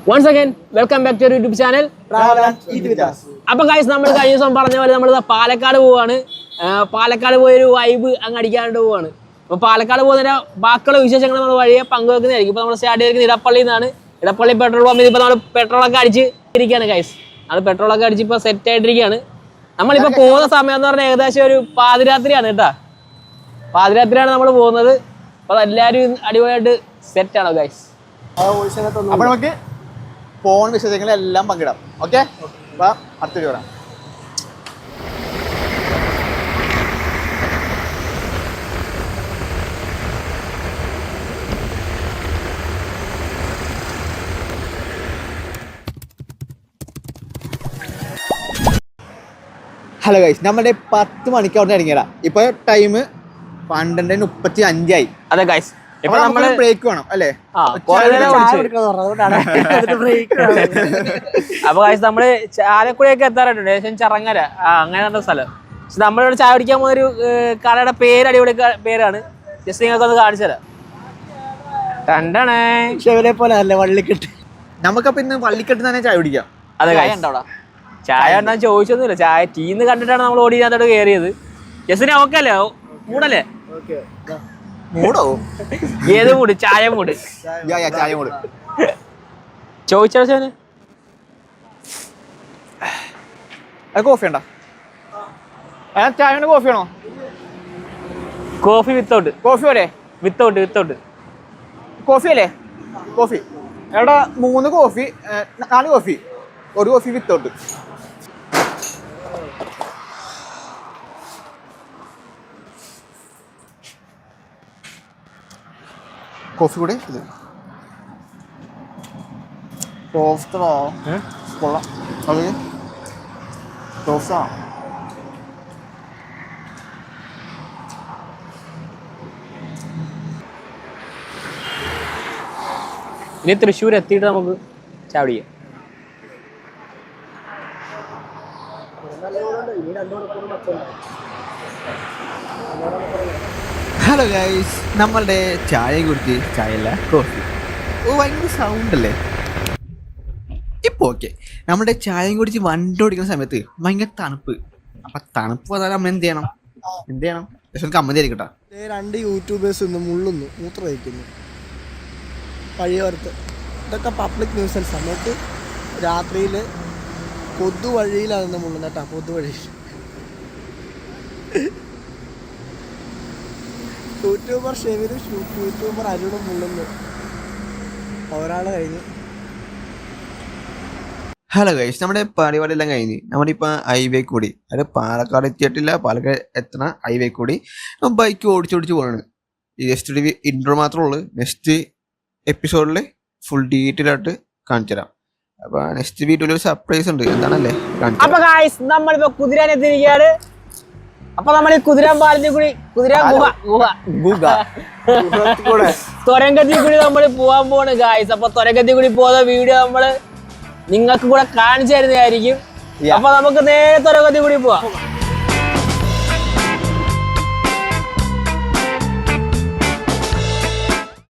Once again, welcome back to our YouTube channel. അപ്പോൾ guys, നമ്മൾ കഴിഞ്ഞ ദിവസം പറഞ്ഞ പോലെ നമ്മൾ പാലക്കാട് പോവാണ്. പാലക്കാട് പോയൊരു വൈബ് അങ്ങ് അടിക്കാനായിട്ട് പോവാണ്. അപ്പോൾ പാലക്കാട് പോകുന്നതിന്റെ ബാക്കിയുള്ള വിശേഷങ്ങൾ നമ്മൾ വഴിയെ പങ്കുവെക്കുന്നതായിരിക്കും. ഇപ്പോൾ നമ്മൾ സ്റ്റാർട്ട് ചെയ്തിരിക്കുന്നത് ഇടപ്പള്ളിയിൽ നിന്നാണ്. ഇടപ്പള്ളി പെട്രോൾ പമ്പിൽ ഇപ്പോൾ നമ്മൾ പെട്രോളൊക്കെ അടിച്ച് ഇരിക്കുകയാണ് ഗൈസ്. നമ്മൾ പെട്രോളൊക്കെ അടിച്ച് ഇപ്പോൾ സെറ്റ് ആയിട്ടിരിക്കുകയാണ്. നമ്മളിപ്പോൾ പോകുന്ന സമയം എന്ന് പറഞ്ഞാൽ ഏകദേശം ഒരു പാതിരാത്രിയാണ് കേട്ടോ. പാതിരാത്രിയാണ് നമ്മൾ പോകുന്നത്. അപ്പോൾ എല്ലാവരും അടിപൊളിയായിട്ട് സെറ്റാണോ ഗൈസ്? അപ്പോൾ നമുക്ക് ഫോൺ വിശേഷങ്ങളെല്ലാം പങ്കിടാം. ഓക്കെ, അപ്പോൾ അടുത്തൊരു വരാം. ഹലോ ഗൈസ്, നമ്മുടെ 10 മണിക്ക് അവിടെ ഇറങ്ങിയതാ. ഇപ്പോൾ ടൈം 12:35 അതെ ഗൈസ്. ഇപ്പൊ നമ്മള് ബ്രേക്ക് വേണം അല്ലേ? അപ്പൊ ഗൈസ് നമ്മള് ചാലക്കുടിയൊക്കെ എത്താറായിട്ടുണ്ട്. ഏകദേശം ചറങ്ങര അങ്ങനെ സ്ഥലം. പക്ഷെ നമ്മളിവിടെ ചായ കുടിക്കാൻ പോകുന്നൊരു കടയുടെ പേര് അടിപൊളി പേരാണ്. ജസ്റ്റ് നിങ്ങൾക്ക് ഒന്ന് കാണിച്ചു തരാം. പോലെ അല്ലേ വള്ളിക്കെട്ട്. നമുക്കപ്പൊ ഇന്ന് വള്ളിക്കെട്ട് തന്നെ ചായ കുടിക്കാം. അതെ ചായ ഉണ്ടാകും ചോദിച്ചൊന്നുമില്ല. ചായ ടീന്ന് കണ്ടിട്ടാണ് നമ്മൾ ഓടിനകത്തോട്ട് കയറിയത്. ജസ്റ്റിന് ഓക്കല്ലേ മൂടല്ലേ? മൂടോ? ഏത് മൂട്? ചായ മൂട്. ചായ മൂട് ചോദിച്ചോ. കോഫി ഉണ്ടോ? ചായ കോഫി ആണോ? Coffee without. കോഫി വരെ വിത്തൗട്ട് കോഫി അല്ലേ? കോഫി എവിടെ? 3 coffee, 4 coffee, 1 coffee without. Coffee കൂടെ ഇത് ടോസ്റ്റോ കൊള്ളാം. അത് ടോസ്റ്റാ. ഇനി തൃശ്ശൂർ എത്തിയിട്ട് നമുക്ക് ചായ കുടിക്കാം. ഹലോ ഗൈസ്, നമ്മളുടെ ചായ കുടിച്ച് ചായയല്ല കോഫി. ഭയങ്കര സൗണ്ട് അല്ലേ? ഇപ്പോൾ ഓക്കെ. നമ്മുടെ ചായയും കുടിച്ച് വണ്ടി ഓടിക്കുന്ന സമയത്ത് ഭയങ്കര തണുപ്പ്. അപ്പം തണുപ്പ് വന്നാൽ നമ്മൾ എന്ത് ചെയ്യണം? പക്ഷെ കമ്മതി ആയിരിക്കട്ടാ. 2 യൂട്യൂബേഴ്സ് ഇന്ന് മുള്ളുന്നു, മൂത്രം വയ്ക്കുന്നു വഴിയോരത്ത്. ഇതൊക്കെ പബ്ലിക് ന്യൂസൻസ്. സമയത്ത് രാത്രിയിൽ പൊതുവഴിയിലാണ് മുള്ളുന്നത് കേട്ടോ. പൊതുവഴി യൂട്യൂബർ ഷെവിനും യൂട്യൂബർ അരുണും മുള്ളുന്നു. ഒരാള് കഴിഞ്ഞ്. ഹലോ ഗൈസ്, നമ്മുടെ പരിപാടിയെല്ലാം കഴിഞ്ഞ് നമ്മളിപ്പോൾ ഹൈവേ കൂടി, അത് പാലക്കാട് എത്തിയിട്ടില്ല, പാലക്കാട് എത്തണ ഹൈവേ കൂടി ബൈക്ക് ഓടിച്ചോടിച്ച് പോവാണ്. ഈ ജസ്റ്റ് ഇൻട്രോ മാത്രമേ ഉള്ളൂ. നെക്സ്റ്റ് എപ്പിസോഡിൽ ഫുൾ ഡീറ്റെയിൽ ആയിട്ട് കാണിച്ചു തരാം. അപ്പോൾ നെക്സ്റ്റ് വീഡിയോയിൽ ഒരു സർപ്രൈസ് ഉണ്ട്. എന്താണല്ലേ കാണിച്ചു. അപ്പോൾ ഗൈസ് നമ്മളിപ്പോൾ കുതിരാൻ എത്തിയിരിക്കുകയാണ്. അപ്പൊ നമ്മൾ ഈ കുതിരാൻ പാലത്തിൽ കൂടി തുരങ്കത്തിൽ കൂടി നമ്മൾ പോവാൻ പോവാണ് ഗായ്സ്. അപ്പൊ തുരങ്കത്തിൽ കൂടി പോകുന്ന വീഡിയോ നമ്മള് നിങ്ങൾക്ക് കൂടെ കാണിച്ചു തരുന്നതായിരിക്കും. അപ്പൊ നമുക്ക് നേരെ തുരങ്കത്തിൽ കൂടി പോവാം.